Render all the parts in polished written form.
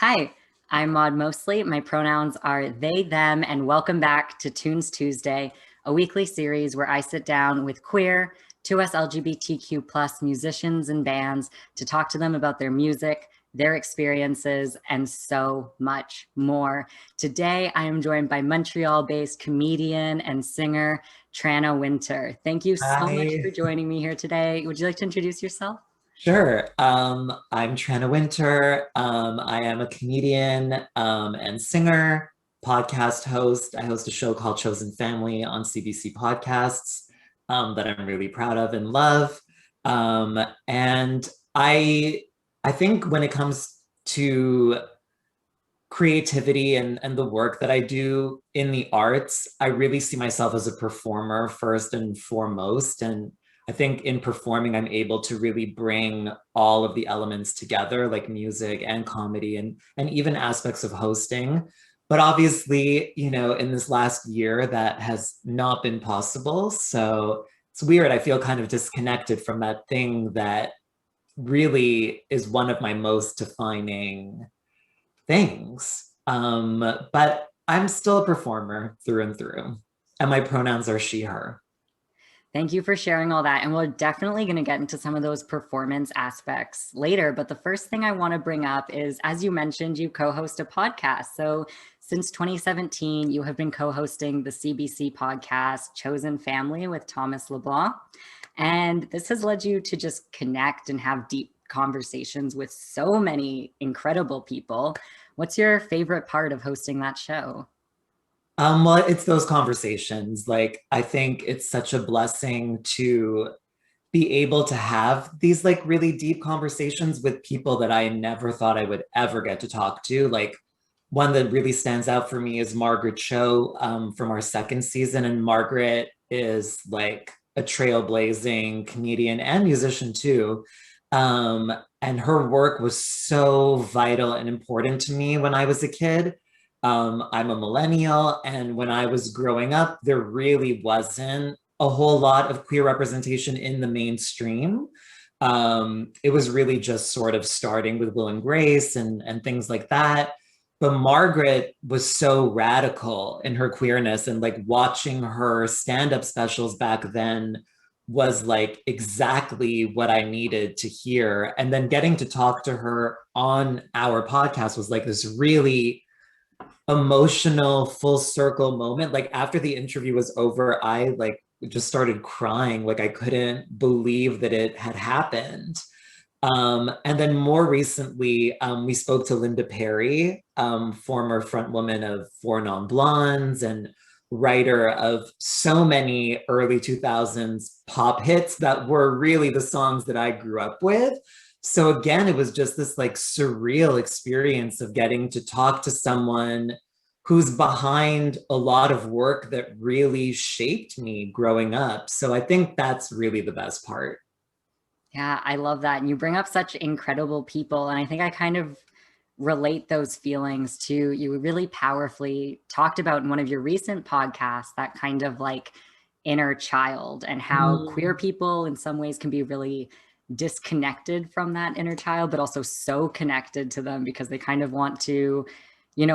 Hi, I'm Maud Mosley. My pronouns are they, them, and welcome back to Tunes Tuesday, a weekly series where I sit down with queer, 2S LGBTQ plus musicians and bands to talk to them about their music, their experiences, and so much more. Today, I am joined by Montreal-based comedian and singer Tranna Wintour. Thank you so much for Hi. joining me here today. Would you like to introduce yourself? Sure. I'm Tranna Wintour. I am a comedian and singer, podcast host. I host a show called Chosen Family on CBC Podcasts that I'm really proud of and love. And I think when it comes to creativity and the work that I do in the arts, I really see myself as a performer first and foremost. And I think in performing, I'm able to really bring all of the elements together, like music and comedy and even aspects of hosting. But obviously, in this last year, that has not been possible. So it's weird. I feel kind of disconnected from that thing that really is one of my most defining things. But I'm still a performer through and through. And my pronouns are she, her. Thank you for sharing all that. And we're definitely going to get into some of those performance aspects later. But the first thing I want to bring up is, as you mentioned, you co host a podcast. So since 2017, you have been co hosting the CBC podcast, Chosen Family with Thomas LeBlanc. And this has led you to just connect and have deep conversations with so many incredible people. What's your favorite part of hosting that show? Well, it's those conversations. Like, I think it's such a blessing to be able to have these like really deep conversations with people that I never thought I would ever get to talk to. Like, one that really stands out for me is Margaret Cho from our second season. And Margaret is like a trailblazing comedian and musician too. Um, and her work was so vital and important to me when I was a kid. I'm a millennial, and when I was growing up, there really wasn't a whole lot of queer representation in the mainstream. It was really just sort of starting with Will and Grace and things like that. But Margaret was so radical in her queerness, and like watching her stand-up specials back then was like exactly what I needed to hear. And then getting to talk to her on our podcast was like this really emotional full circle moment. Like after the interview was over, I like just started crying. Like I couldn't believe that it had happened. And then more recently, we spoke to Linda Perry, former frontwoman of Four Non Blondes and writer of so many early 2000s pop hits that were really the songs that I grew up with. So again, it was just this like surreal experience of getting to talk to someone who's behind a lot of work that really shaped me growing up. So I think that's really the best part. Yeah, I love that. And you bring up such incredible people. And I think I kind of relate those feelings to you really powerfully talked about in one of your recent podcasts, that kind of like inner child and how queer Mm. people in some ways can be really disconnected from that inner child, but also so connected to them because they kind of want to,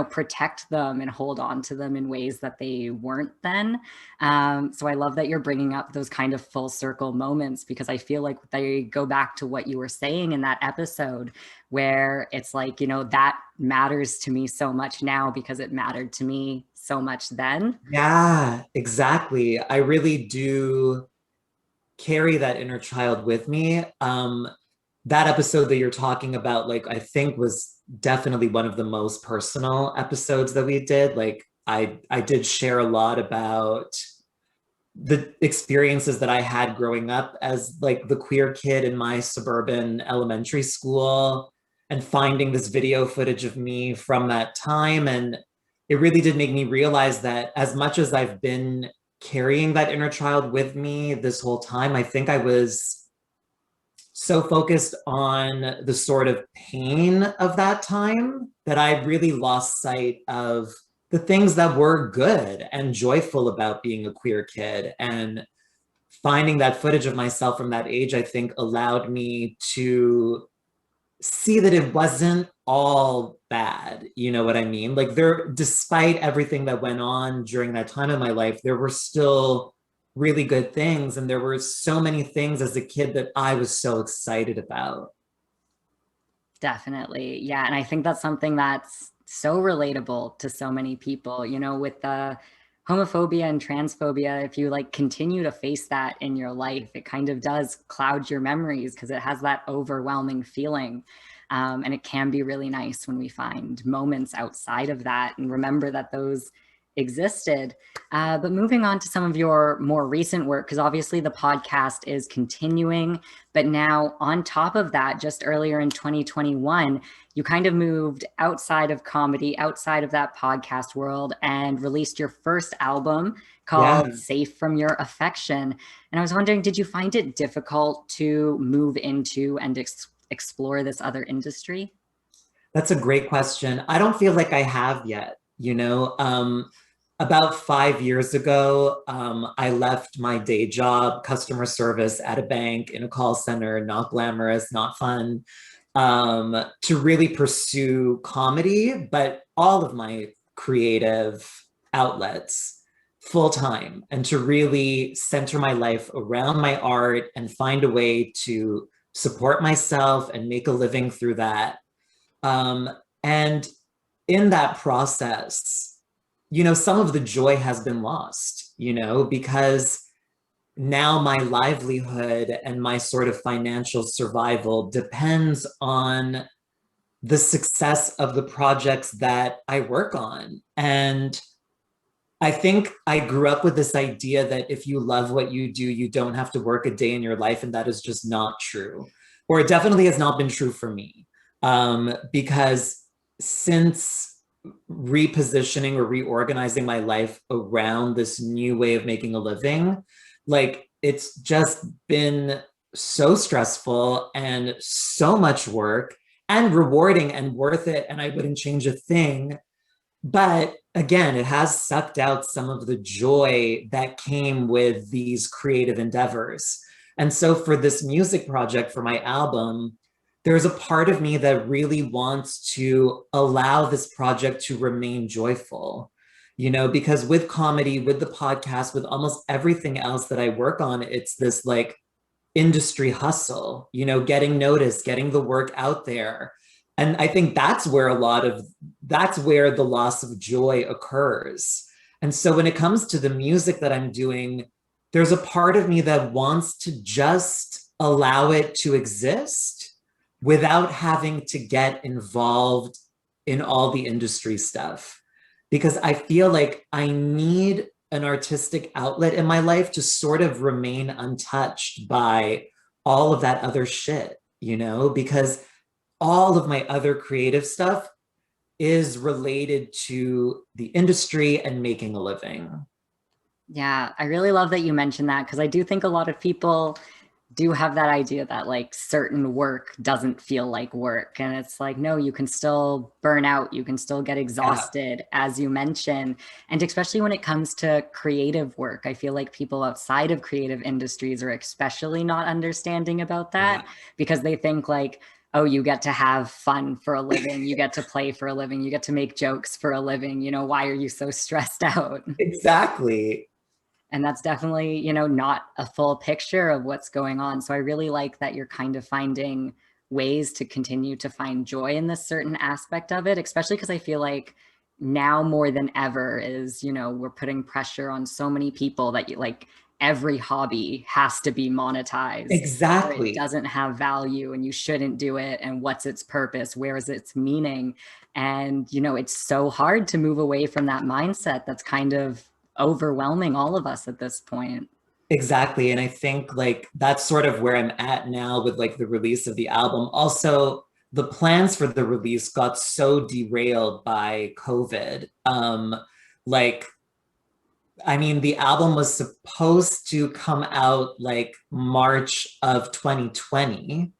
protect them and hold on to them in ways that they weren't then. So I love that you're bringing up those kind of full circle moments because I feel like they go back to what you were saying in that episode where it's like, that matters to me so much now because it mattered to me so much then. Yeah, exactly. I really do carry that inner child with me. That episode that you're talking about, like, I think was definitely one of the most personal episodes that we did. Like, I did share a lot about the experiences that I had growing up as like the queer kid in my suburban elementary school and finding this video footage of me from that time. And it really did make me realize that as much as I've been carrying that inner child with me this whole time, I think I was so focused on the sort of pain of that time that I really lost sight of the things that were good and joyful about being a queer kid. And finding that footage of myself from that age, I think allowed me to see that it wasn't all bad. You know what I mean? Like there, despite everything that went on during that time in my life, there were still really good things. And there were so many things as a kid that I was so excited about. Definitely. Yeah. And I think that's something that's so relatable to so many people, you know, with the homophobia and transphobia. If you like continue to face that in your life, it kind of does cloud your memories because it has that overwhelming feeling. And it can be really nice when we find moments outside of that and remember that those existed. But moving on to some of your more recent work, because obviously the podcast is continuing. But now, on top of that, just earlier in 2021, you kind of moved outside of comedy, outside of that podcast world, and released your first album Yeah. called Safe from Your Affection. And I was wondering, did you find it difficult to move into and explore this other industry? That's a great question. I don't feel like I have yet, you know. About 5 years ago, I left my day job, customer service at a bank in a call center, not glamorous, not fun, to really pursue comedy, but all of my creative outlets full time, and to really center my life around my art and find a way to support myself and make a living through that. Um, and in that process, you know, some of the joy has been lost, you know, because now my livelihood and my sort of financial survival depends on the success of the projects that I work on. And I think I grew up with this idea that if you love what you do, you don't have to work a day in your life. And that is just not true. Or it definitely has not been true for me. Because since repositioning or reorganizing my life around this new way of making a living, like it's just been so stressful and so much work and rewarding and worth it. And I wouldn't change a thing. But again, it has sucked out some of the joy that came with these creative endeavors. And so for this music project, for my album, there's a part of me that really wants to allow this project to remain joyful, you know, because with comedy, with the podcast, with almost everything else that I work on, it's this like industry hustle, you know, getting noticed, getting the work out there. And I think that's where the loss of joy occurs. And so when it comes to the music that I'm doing, there's a part of me that wants to just allow it to exist without having to get involved in all the industry stuff. Because I feel like I need an artistic outlet in my life to sort of remain untouched by all of that other shit, you know, because all of my other creative stuff is related to the industry and making a living. Yeah, I really love that you mentioned that because I do think a lot of people do have that idea that like certain work doesn't feel like work. And it's like, no, you can still burn out, you can still get Yeah, exhausted, as you mentioned. And especially when it comes to creative work, I feel like people outside of creative industries are especially not understanding about yeah, that because they think like, oh, you get to have fun for a living, you get to play for a living, you get to make jokes for a living. You know, why are you so stressed out? exactly. And that's definitely, you know, not a full picture of what's going on. So I really like that you're kind of finding ways to continue to find joy in this certain aspect of it, especially because I feel like now more than ever is, you know, we're putting pressure on so many people that you like every hobby has to be monetized or it Exactly. doesn't have value and you shouldn't do it. And what's its purpose? Where is its meaning? And, you know, it's so hard to move away from that mindset that's kind of overwhelming all of us at this point. Exactly. And I think like that's sort of where I'm at now with like the release of the album. Also, the plans for the release got so derailed by COVID. Like, I mean, the album was supposed to come out like March of 2020.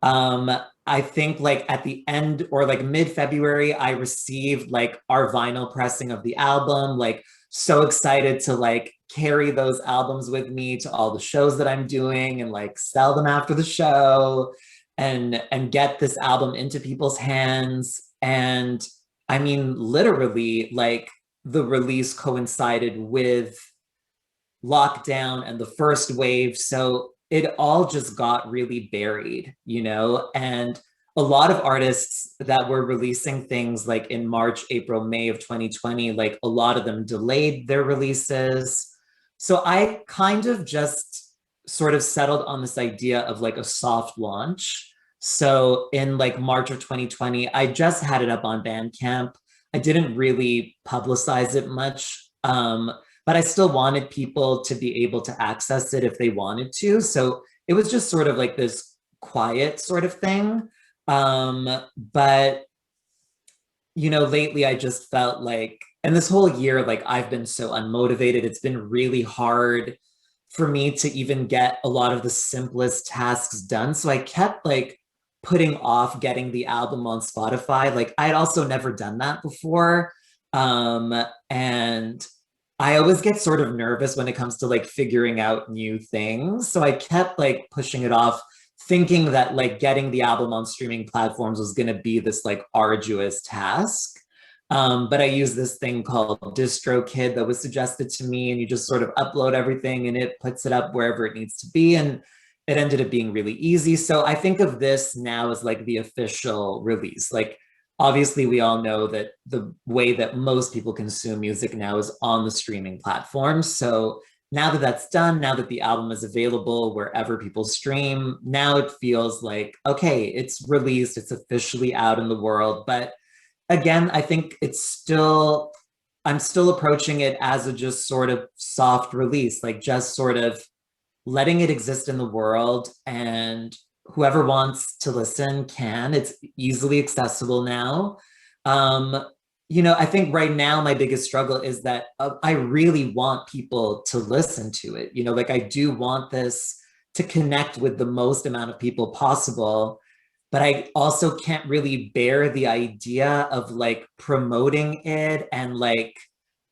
Um, I think like at the end or like mid-February, I received like our vinyl pressing of the album, like so excited to like carry those albums with me to all the shows that I'm doing and like sell them after the show. and get this album into people's hands. And I mean, literally, like the release coincided with lockdown and the first wave. So it all just got really buried, you know? And a lot of artists that were releasing things like in March, April, May of 2020, like a lot of them delayed their releases. So I kind of just sort of settled on this idea of like a soft launch. So in like March of 2020, I just had it up on Bandcamp. I didn't really publicize it much. But I still wanted people to be able to access it if they wanted to. So it was just sort of like this quiet sort of thing. But, you know, lately I just felt like, and this whole year, like I've been so unmotivated. It's been really hard for me to even get a lot of the simplest tasks done. So I kept like putting off getting the album on Spotify. Like I'd also never done that before. And I always get sort of nervous when it comes to like figuring out new things. So I kept like pushing it off, thinking that like getting the album on streaming platforms was going to be this like arduous task. But I use this thing called DistroKid that was suggested to me, and you just sort of upload everything and it puts it up wherever it needs to be. And it ended up being really easy. So I think of this now as like the official release. Like obviously we all know that the way that most people consume music now is on the streaming platforms. So now that that's done, now that the album is available wherever people stream, now it feels like, okay, it's released, it's officially out in the world. But again, I think I'm still approaching it as a just sort of soft release, like just sort of letting it exist in the world, and whoever wants to listen can. It's easily accessible now. Um, you know, I think right now my biggest struggle is that I really want people to listen to it. You know, like I do want this to connect with the most amount of people possible, but I also can't really bear the idea of like promoting it and like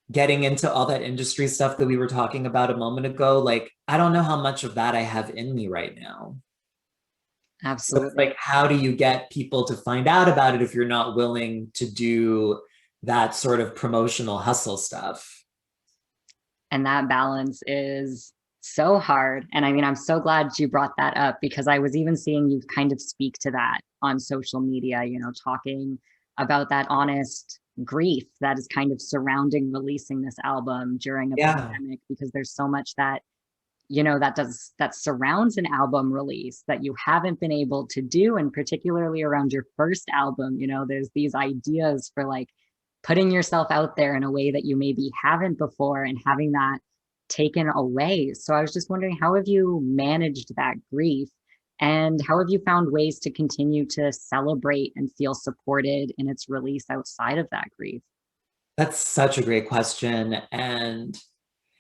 getting into all that industry stuff that we were talking about a moment ago. Like, I don't know how much of that I have in me right now. So it's Absolutely. like, how do you get people to find out about it if you're not willing to do that sort of promotional hustle stuff? And that balance is so hard. And I mean, I'm so glad you brought that up because I was even seeing you kind of speak to that on social media, you know, talking about that honest grief that is kind of surrounding releasing this album during a Yeah. pandemic, because there's so much that, you know, that surrounds an album release that you haven't been able to do. And particularly around your first album, you know, there's these ideas for like putting yourself out there in a way that you maybe haven't before and having that taken away. So I was just wondering, how have you managed that grief, and how have you found ways to continue to celebrate and feel supported in its release outside of that grief? That's such a great question. And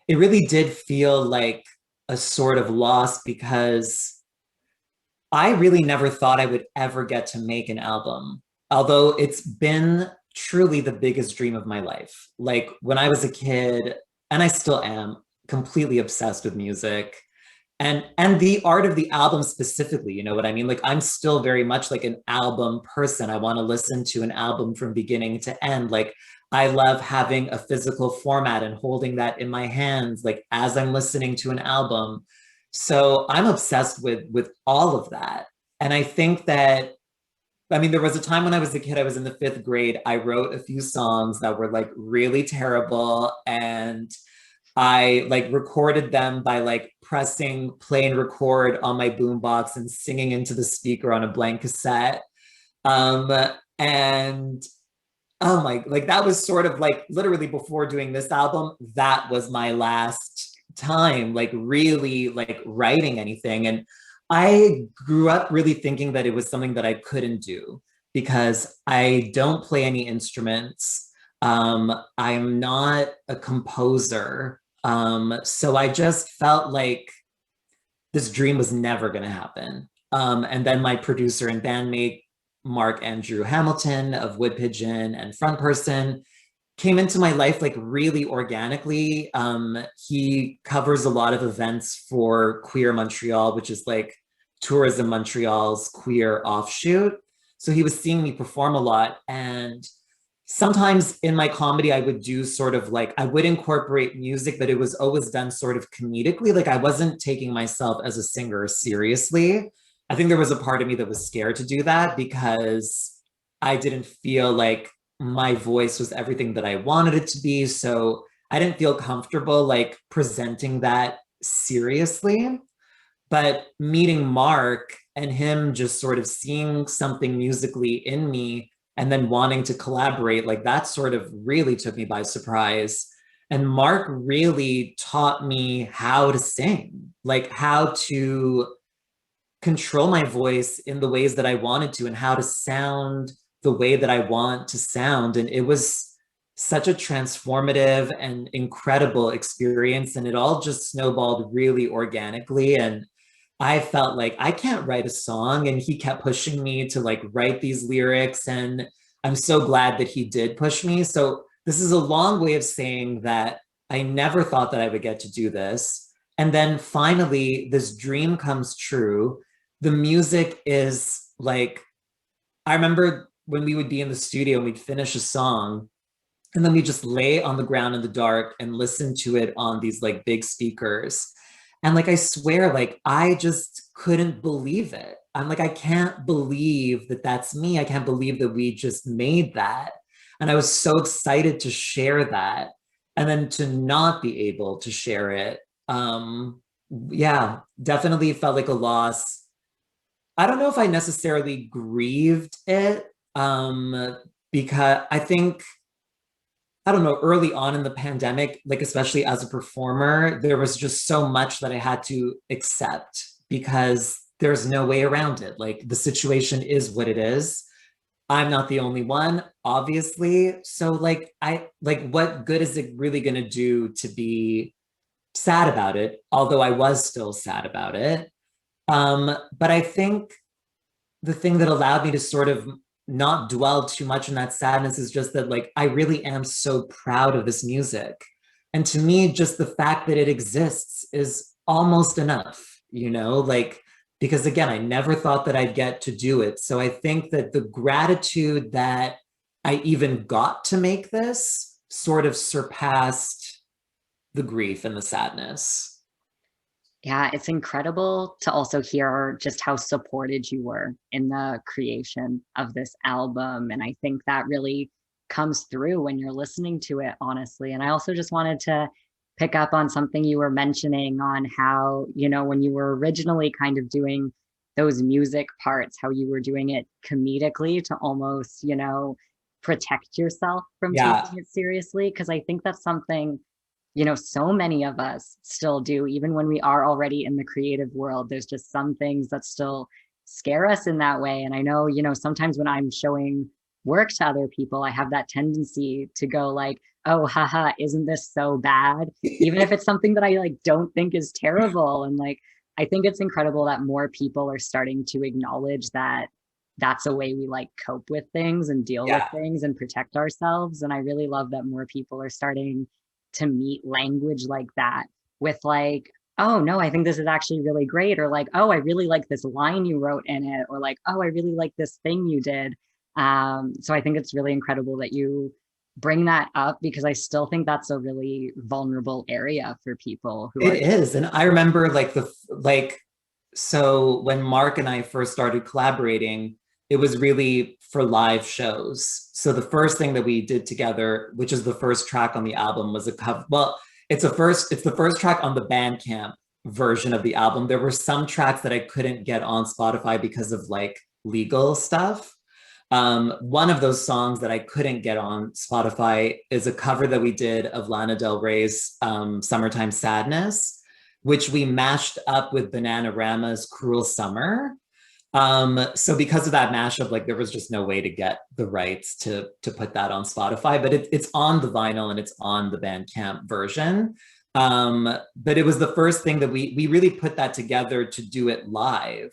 it really did feel like a sort of loss because I really never thought I would ever get to make an album, although it's been truly the biggest dream of my life. Like when I was a kid, and I still am completely obsessed with music and the art of the album specifically, you know what I mean? Like I'm still very much like an album person. I want to listen to an album from beginning to end. Like I love having a physical format and holding that in my hands like as I'm listening to an album. So I'm obsessed with all of that. And I think that, I mean, there was a time when I was a kid, I was in the fifth grade. I wrote a few songs that were like really terrible. And I like recorded them by like pressing play and record on my boombox and singing into the speaker on a blank cassette. Um, and oh my, like that was sort of like literally before doing this album, that was my last time like really like writing anything. And I grew up really thinking that it was something that I couldn't do because I don't play any instruments. I'm not a composer. So I just felt like this dream was never going to happen. And then my producer and bandmate, Mark Andrew Hamilton of Wood Pigeon and Front Person, came into my life like really organically. He covers a lot of events for Queer Montreal, which is like Tourism Montreal's queer offshoot. So he was seeing me perform a lot. And sometimes in my comedy, I would do sort of like, I would incorporate music, but it was always done sort of comedically. Like I wasn't taking myself as a singer seriously. I think there was a part of me that was scared to do that because I didn't feel like my voice was everything that I wanted it to be. So I didn't feel comfortable like presenting that seriously. But meeting Mark and him just sort of seeing something musically in me and then wanting to collaborate, like that sort of really took me by surprise. And Mark really taught me how to sing, like how to control my voice in the ways that I wanted to and how to sound the way that I want to sound. And it was such a transformative and incredible experience. And it all just snowballed really organically. And I felt like I can't write a song. And he kept pushing me to like write these lyrics. And I'm so glad that he did push me. So this is a long way of saying that I never thought that I would get to do this. And then finally, this dream comes true. The music is like, I remember when we would be in the studio and we'd finish a song and then we just lay on the ground in the dark and listen to it on these like big speakers. And like, I swear, like, I just couldn't believe it. I'm like, I can't believe that that's me. I can't believe that we just made that. And I was so excited to share that. And then to not be able to share it, yeah, definitely felt like a loss. I don't know if I necessarily grieved it, because I think, I don't know, early on in the pandemic, like especially as a performer, there was just so much that I had to accept because there's no way around it. Like the situation is what it is. I'm not the only one, obviously. So like what good is it really going to do to be sad about it? Although I was still sad about it. But I think the thing that allowed me to sort of not dwell too much in that sadness is just that like I really am so proud of this music. And to me, just the fact that it exists is almost enough, you know, like because again, I never thought that I'd get to do it. So I think that the gratitude that I even got to make this sort of surpassed the grief and the sadness. Yeah, it's incredible to also hear just how supported you were in the creation of this album. And I think that really comes through when you're listening to it, honestly. And I also just wanted to pick up on something you were mentioning on how, when you were originally kind of doing those music parts, how you were doing it comedically to almost, protect yourself from Yeah, taking it seriously. Cause I think that's something so many of us still do, even when we are already in the creative world. There's just some things that still scare us in that way. And I know, sometimes when I'm showing work to other people, I have that tendency to go like, oh, haha, isn't this so bad? Even if it's something that I like don't think is terrible. And like, I think it's incredible that more people are starting to acknowledge that that's a way we like cope with things and deal with yeah. things and protect ourselves. And I really love that more people are starting to meet language like that with like, oh no, I think this is actually really great, or like, oh, I really like this line you wrote in it, or like, oh, I really like this thing you did. So I think it's really incredible that you bring that up because I still think that's a really vulnerable area for people who It are. is. And I remember so when Mark and I first started collaborating, it was really for live shows. So the first thing that we did together, which is the first track on the album, was a cover. Well, it's the first track on the Bandcamp version of the album. There were some tracks that I couldn't get on Spotify because of like legal stuff. One of those songs that I couldn't get on Spotify is a cover that we did of Lana Del Rey's Summertime Sadness, which we mashed up with Bananarama's Cruel Summer. So because of that mashup, like there was just no way to get the rights to put that on Spotify, but it's on the vinyl and it's on the Bandcamp version. But it was the first thing that we really put that together to do it live.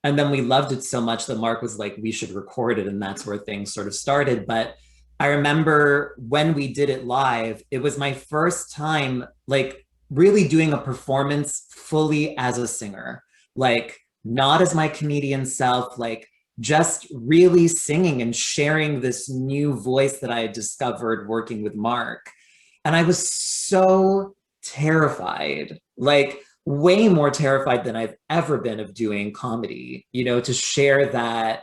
And then we loved it so much that Mark was like, we should record it. And that's where things sort of started. But I remember when we did it live, it was my first time like really doing a performance fully as a singer. Like not as my comedian self, like just really singing and sharing this new voice that I had discovered working with Mark. And I was so terrified, like way more terrified than I've ever been of doing comedy, to share that,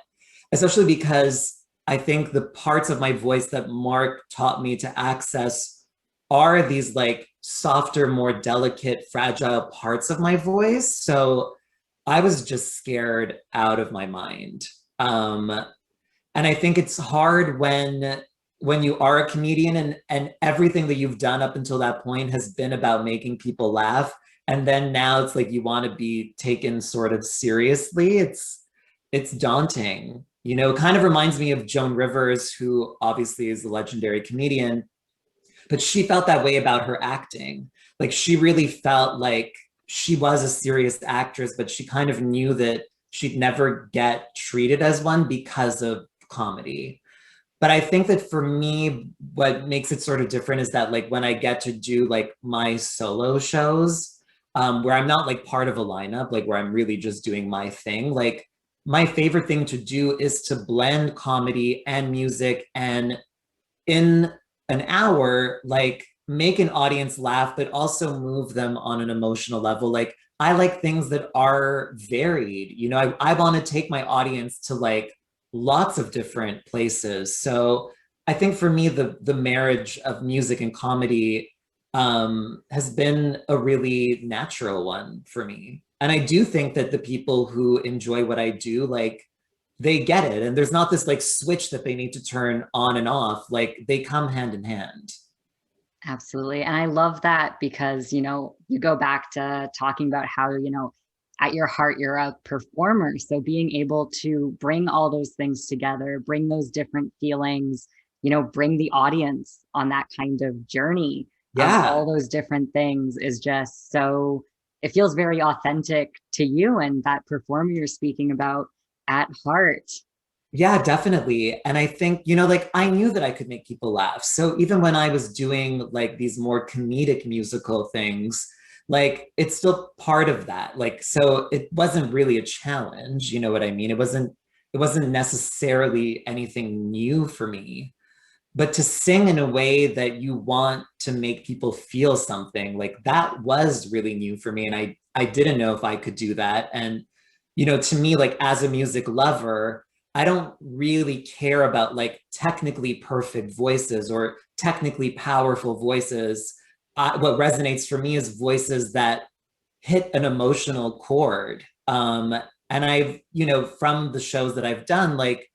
especially because I think the parts of my voice that Mark taught me to access are these like softer, more delicate, fragile parts of my voice. So I was just scared out of my mind. Um, and I think it's hard when you are a comedian and everything that you've done up until that point has been about making people laugh. And then now it's like you want to be taken sort of seriously. It's daunting. It kind of reminds me of Joan Rivers, who obviously is a legendary comedian, but she felt that way about her acting. Like she really felt like she was a serious actress, but she kind of knew that she'd never get treated as one because of comedy. But I think that for me, what makes it sort of different is that like when I get to do like my solo shows, where I'm not like part of a lineup, like where I'm really just doing my thing, like my favorite thing to do is to blend comedy and music, and in an hour, like make an audience laugh, but also move them on an emotional level. Like I like things that are varied. I want to take my audience to like lots of different places. So I think for me, the marriage of music and comedy has been a really natural one for me. And I do think that the people who enjoy what I do, like they get it. And there's not this like switch that they need to turn on and off. Like they come hand in hand. Absolutely. And I love that because, you go back to talking about how, at your heart, you're a performer. So being able to bring all those things together, bring those different feelings, bring the audience on that kind of journey of Yeah. all those different things is just so, it feels very authentic to you and that performer you're speaking about at heart. Yeah, definitely. And I think, like I knew that I could make people laugh. So even when I was doing like these more comedic musical things, like it's still part of that. Like, so it wasn't really a challenge, you know what I mean? It wasn't necessarily anything new for me. But to sing in a way that you want to make people feel something, like that was really new for me. And I didn't know if I could do that. And, to me, like as a music lover, I don't really care about like technically perfect voices or technically powerful voices. What resonates for me is voices that hit an emotional chord. And I've, from the shows that I've done, like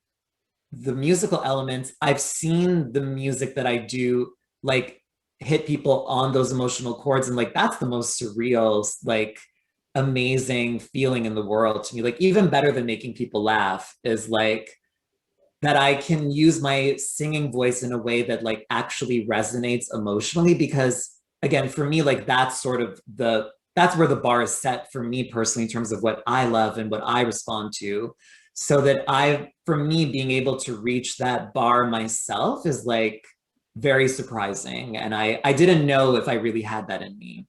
the musical elements, I've seen the music that I do like hit people on those emotional chords. And like that's the most surreal, like amazing feeling in the world to me. Like even better than making people laugh is like that I can use my singing voice in a way that like actually resonates emotionally. Because again, for me, like that's where the bar is set for me personally in terms of what I love and what I respond to. So that for me, being able to reach that bar myself is like very surprising. And I didn't know if I really had that in me.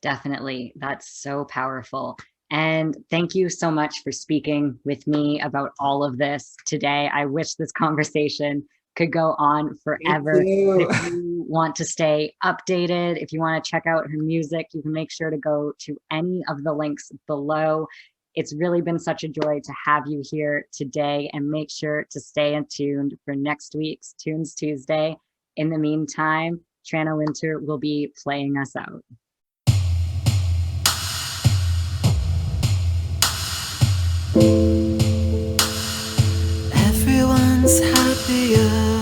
Definitely. That's so powerful. And thank you so much for speaking with me about all of this today. I wish this conversation could go on Me forever. But too. if you want to stay updated, if you want to check out her music, you can make sure to go to any of the links below. It's really been such a joy to have you here today, and make sure to stay tuned for next week's Tunes Tuesday. In the meantime, Tranna Wintour will be playing us out. Everyone's happier